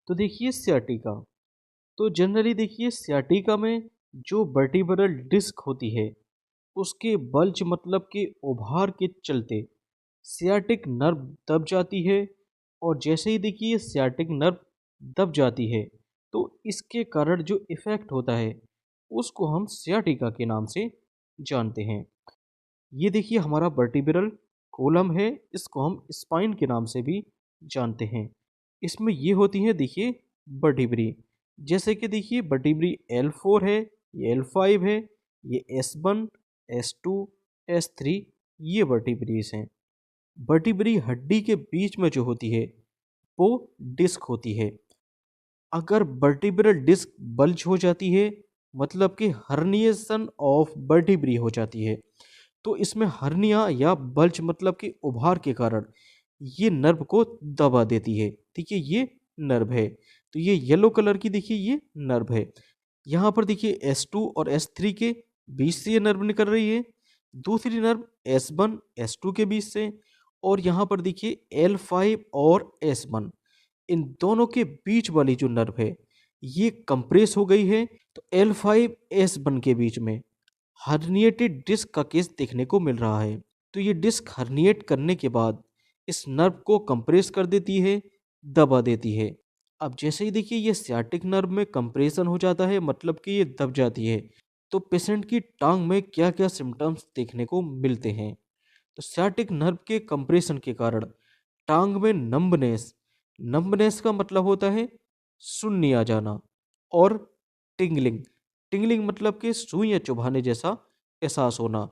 तो देखिए सियाटिका। तो जनरली देखिए सियाटिका में जो वर्टिब्रल डिस्क होती है उसके बल्ज मतलब के उभार के चलते सियाटिक नर्व दब जाती है। और जैसे ही देखिए सियाटिक नर्व दब जाती है तो इसके कारण जो इफ़ेक्ट होता है उसको हम सियाटिका के नाम से जानते हैं। ये देखिए हमारा वर्टिब्रल कॉलम है, इसको हम स्पाइन के नाम से भी जानते हैं। इसमें ये होती है देखिए वर्टिब्री। जैसे कि देखिए वर्टिब्री L4 है, ये L5 है, ये S1, S2, S3, ये वर्टिब्रीज हैं। वर्टिब्री हड्डी के बीच में जो होती है वो डिस्क होती है। अगर वर्टिब्रल डिस्क बल्ज हो जाती है मतलब कि हर्निएशन ऑफ वर्टिब्री हो जाती है तो इसमें हर्निया या बल्ज मतलब कि उभार के कारण ये नर्व को दबा देती है। देखिए ये नर्व है, तो ये येलो कलर की देखिए ये नर्व है। यहाँ पर देखिए S2 और S3 के बीच से ये नर्व निकल रही है, दूसरी नर्व S1 S2 के बीच से, और यहाँ पर देखिए L5 और S1, इन दोनों के बीच वाली जो नर्व है ये कंप्रेस हो गई है। तो L5 S1 के बीच में हर्निएटेड डिस्क का केस देखने को मिल रहा है। तो ये डिस्क हर्निएट करने के बाद इस नर्व को कंप्रेस कर देती है, दबा देती है। अब जैसे ही देखिए ये सियाटिक नर्व में कंप्रेशन हो जाता है मतलब कि ये दब जाती है, तो पेशेंट की टांग में क्या क्या सिम्टम्स देखने को मिलते हैं। तो सियाटिक नर्व के कंप्रेशन के कारण टांग में नंबनेस, नंबनेस का मतलब होता है सुन्नी आ जाना, और टिंगलिंग, टिंगलिंग मतलब कि सुइयां चुभाने जैसा एहसास होना।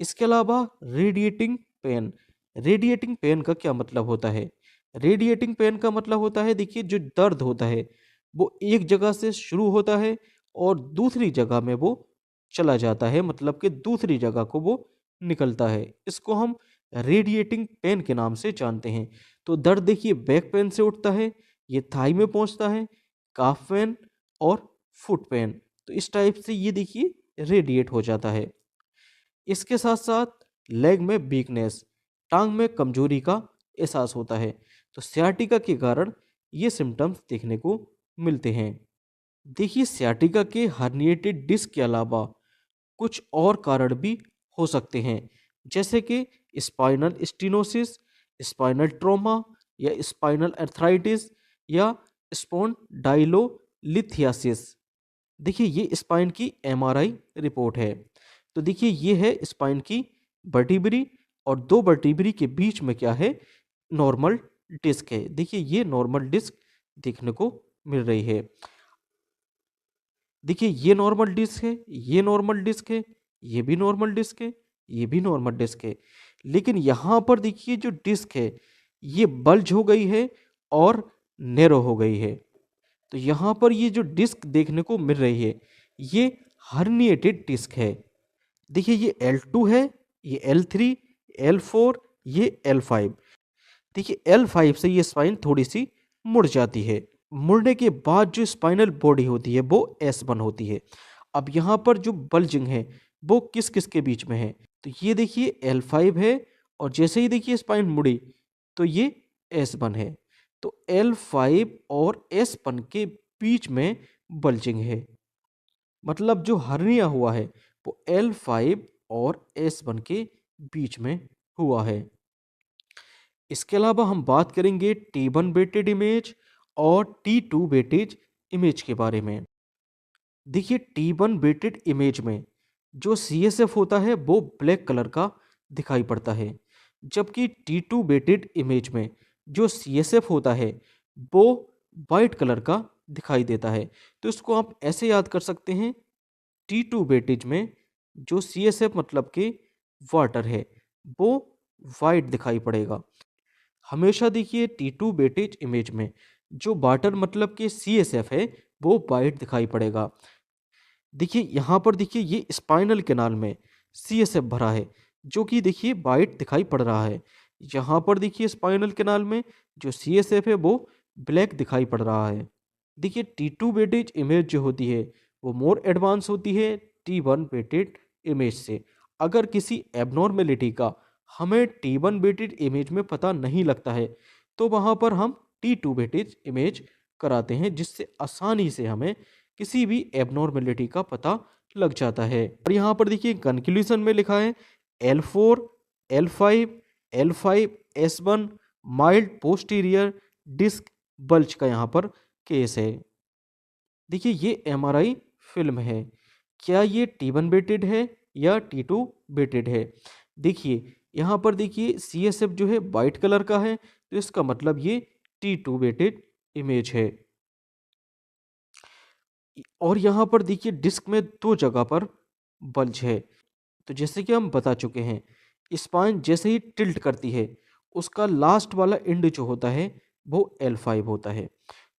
इसके अलावा रेडिएटिंग पेन, रेडिएटिंग पेन का क्या मतलब होता है? रेडिएटिंग पेन का मतलब होता है देखिए जो दर्द होता है वो एक जगह से शुरू होता है और दूसरी जगह में वो चला जाता है, मतलब कि दूसरी जगह को वो निकलता है। इसको हम रेडिएटिंग पेन के नाम से जानते हैं। तो दर्द देखिए बैक पेन से उठता है, ये थाई में पहुंचता है, काफ पेन और फुट पेन। तो इस टाइप से ये देखिए रेडिएट हो जाता है। इसके साथ साथ लेग में वीकनेस, टांग में कमजोरी का एहसास होता है। तो सियाटिका के कारण ये सिम्टम्स देखने को मिलते हैं। देखिए सियाटिका के हर्निएटेड डिस्क के अलावा कुछ और कारण भी हो सकते हैं, जैसे कि स्पाइनल स्टीनोसिस, स्पाइनल ट्रॉमा, या स्पाइनल अर्थराइटिस, या स्पॉन्डाइलोलिथियासिस। देखिए ये स्पाइन की एमआरआई रिपोर्ट है। तो देखिए ये है स्पाइन की वर्टिब्री, और दो वर्टिब्री के बीच में क्या है, नॉर्मल डिस्क है। देखिए ये नॉर्मल डिस्क देखने को मिल रही है। देखिए ये नॉर्मल डिस्क है, ये नॉर्मल डिस्क है, ये भी नॉर्मल डिस्क है, ये भी नॉर्मल डिस्क है। लेकिन यहाँ पर देखिए जो डिस्क है ये बल्ज हो गई है और नैरो हो गई है। तो यहाँ पर ये जो डिस्क देखने को मिल रही है ये हर्निएटेड डिस्क है। देखिए ये L2 है, ये L3, L4, ये L5। देखिए L5 से ये स्पाइन थोड़ी सी मुड़ जाती है। मुड़ने के बाद जो स्पाइनल बॉडी होती है वो S1 होती है। अब यहाँ पर जो बल्जिंग है वो किस किस के बीच में है, तो ये देखिए L5 है, और जैसे ही देखिए स्पाइन मुड़ी तो ये S1 है। तो L5 और S1 के बीच में बल्जिंग है, मतलब जो हर्निया हुआ है वो L5 और S1 के बीच में हुआ है। इसके अलावा हम बात करेंगे T1 वेटेड इमेज और T2 वेटेज इमेज के बारे में। देखिए T1 वेटेड इमेज में जो CSF होता है वो ब्लैक कलर का दिखाई पड़ता है, जबकि T2 वेटेड इमेज में जो CSF होता है वो वाइट कलर का दिखाई देता है। तो इसको आप ऐसे याद कर सकते हैं, T2 वेटेज में जो CSF मतलब कि वाटर है वो वाइट दिखाई पड़ेगा। हमेशा देखिए T2 वेटेज इमेज में जो वाटर मतलब कि CSF है वो वाइट दिखाई पड़ेगा। देखिए यहाँ पर देखिए ये स्पाइनल कैनाल में CSF भरा है जो कि देखिए वाइट दिखाई पड़ रहा है। यहाँ पर देखिए स्पाइनल कैनाल में जो CSF है वो ब्लैक दिखाई पड़ रहा है। देखिए T2 वेटेज इमेज जो होती है वो मोर एडवांस होती है T1 वेटेड इमेज से। अगर किसी एबनॉर्मेलिटी का हमें T1 वेटेड इमेज में पता नहीं लगता है तो वहाँ पर हम T2 वेटेज इमेज कराते हैं, जिससे आसानी से हमें किसी भी एबनॉर्मेलिटी का पता लग जाता है। और यहाँ पर देखिए कंक्लूजन में लिखा है L4, L5, L5S1 mild posterior disc bulge का यहाँ पर केस है। देखिए ये एमआरआई फिल्म है, क्या ये T1 बेटेड है या T2 बेटेड है? देखिए यहाँ पर देखिए CSF जो है वाइट कलर का है, तो इसका मतलब ये T2 बेटेड इमेज है। और यहाँ पर देखिए डिस्क में दो जगह पर बल्ज है। तो जैसे कि हम बता चुके हैं, स्पाइन जैसे ही टिल्ट करती है, उसका लास्ट वाला एंड जो होता है वो L5 होता है।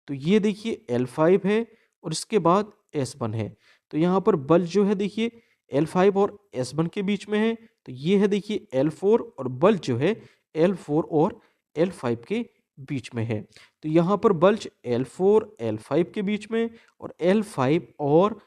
तो ये देखिए L5 है और इसके बाद S1 है। तो यहाँ पर बल्ज जो है देखिए L5 और S1 के बीच में है। तो ये है देखिए L4 और बल्ज जो है L4 और L5 के बीच में है। तो यहाँ पर बल्ज L4 L5 के बीच में और L5 और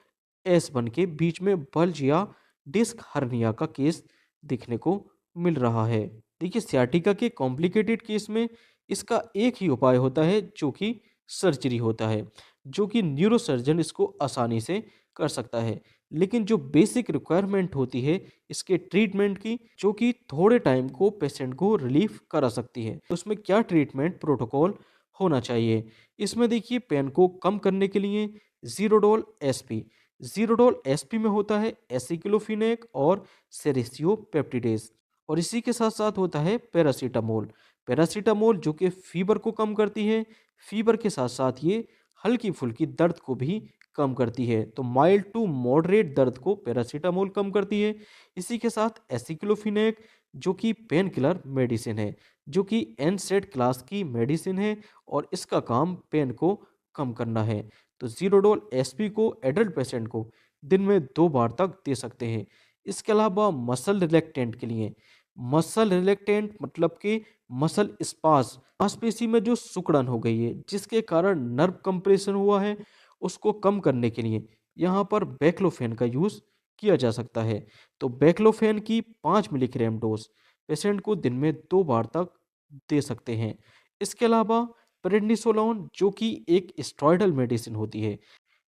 S1 के बीच में बल्ज या डिस्क हर्निया का केस देखने को मिल रहा है। देखिए सियाटिका के कॉम्प्लिकेटेड केस में इसका एक ही उपाय होता है, जो कि सर्जरी होता है, जो कि न्यूरोसर्जन इसको आसानी से कर सकता है। लेकिन जो बेसिक रिक्वायरमेंट होती है इसके ट्रीटमेंट की, जो कि थोड़े टाइम को पेशेंट को रिलीफ करा सकती है, उसमें क्या ट्रीटमेंट प्रोटोकॉल होना चाहिए? इसमें देखिए पेन को कम करने के लिए जीरोडोल एसपी, जीरोडोल एसपी में होता है एसिक्लोफिनेक और सेरेसियोपेप्टिडेज, और इसी के साथ साथ होता है पैरासीटामोल। पैरासीटामोल जो कि फीवर को कम करती है, फीवर के साथ साथ ये हल्की फुल्की दर्द को भी कम करती है। तो माइल्ड टू मॉडरेट दर्द को पैरासीटामोल कम करती है। इसी के साथ एसिक्लोफिनेक जो कि पेन किलर मेडिसिन है, जो कि एनसेड क्लास की मेडिसिन है और इसका काम पेन को कम करना है। तो जीरोडोल एसपी को एडल्ट पेशेंट को दिन में 2 बार तक दे सकते हैं। इसके अलावा मसल रिलैक्टेंट के लिए, मसल रिलैक्टेंट मतलब कि मसल स्पास, मांसपेशी में जो सिकुड़न हो गई है जिसके कारण नर्व कंप्रेशन हुआ है, उसको कम करने के लिए यहाँ पर बैक्लोफेन का यूज़ किया जा सकता है। तो बैक्लोफेन की 5 मिलीग्राम डोज पेशेंट को दिन में 2 बार तक दे सकते हैं। इसके अलावा प्रेडनिसोलोन जो कि एक स्टेरॉयडल मेडिसिन होती है,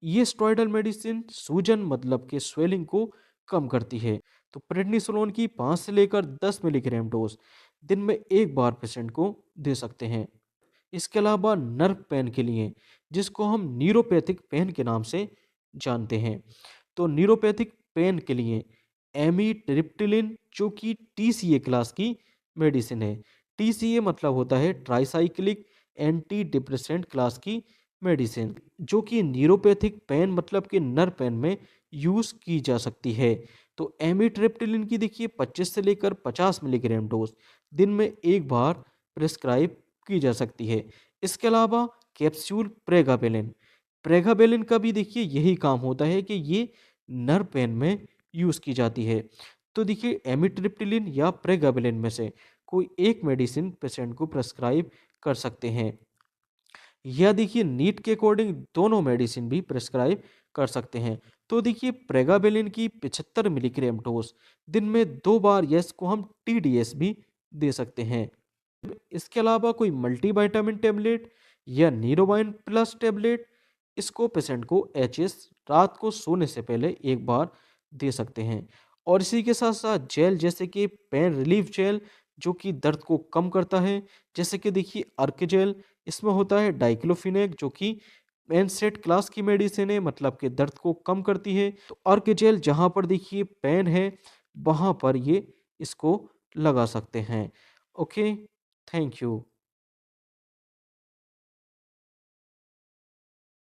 ये स्टेरॉयडल मेडिसिन सूजन मतलब के स्वेलिंग को कम करती है। तो प्रेडनिसोलोन की 5 से लेकर 10 मिलीग्राम डोज दिन में 1 बार पेशेंट को दे सकते हैं। इसके अलावा नर्व पेन के लिए, जिसको हम न्यूरोपैथिक पेन के नाम से जानते हैं, तो न्यूरोपैथिक पेन के लिए एमीट्रिप्टिलिन जो कि टीसीए क्लास की मेडिसिन है। टीसीए मतलब होता है ट्राइसाइक्लिक एंटी डिप्रेसेंट क्लास की मेडिसिन, जो कि न्यूरोपैथिक पेन मतलब कि नर्व पेन में यूज़ की जा सकती है। तो एमीट्रिप्टिलिन की देखिए 25 से लेकर 50 मिलीग्राम डोज दिन में 1 बार प्रिस्क्राइब की जा सकती है। इसके अलावा कैप्सूल प्रेगाबेलिन, प्रेगाबेलिन का भी देखिए यही काम होता है कि ये नर्व पेन में यूज़ की जाती है। तो देखिए एमिट्रिप्टिलिन या प्रेगाबेलिन में से कोई एक मेडिसिन पेशेंट को प्रेस्क्राइब कर सकते हैं, या देखिए नीड के अकॉर्डिंग दोनों मेडिसिन भी प्रेस्क्राइब कर सकते हैं। तो देखिए प्रेगाबेलिन की 75 मिलीग्राम डोज दिन में 2 बार, या इसको हम टीडीएस भी दे सकते हैं। इसके अलावा कोई मल्टीविटामिन टेबलेट या नीरोबाइन प्लस टेबलेट, इसको पेशेंट को एचएस रात को सोने से पहले 1 बार दे सकते हैं। और इसी के साथ साथ जेल, जैसे कि पेन रिलीफ जेल जो कि दर्द को कम करता है, जैसे कि देखिए अर्क जेल, इसमें होता है डाइक्लोफिनेक जो कि एनसेड क्लास की मेडिसिन है, मतलब कि दर्द को कम करती है। तो अर्क जेल जहाँ पर देखिए पेन है वहाँ पर ये इसको लगा सकते हैं। Okay, thank you.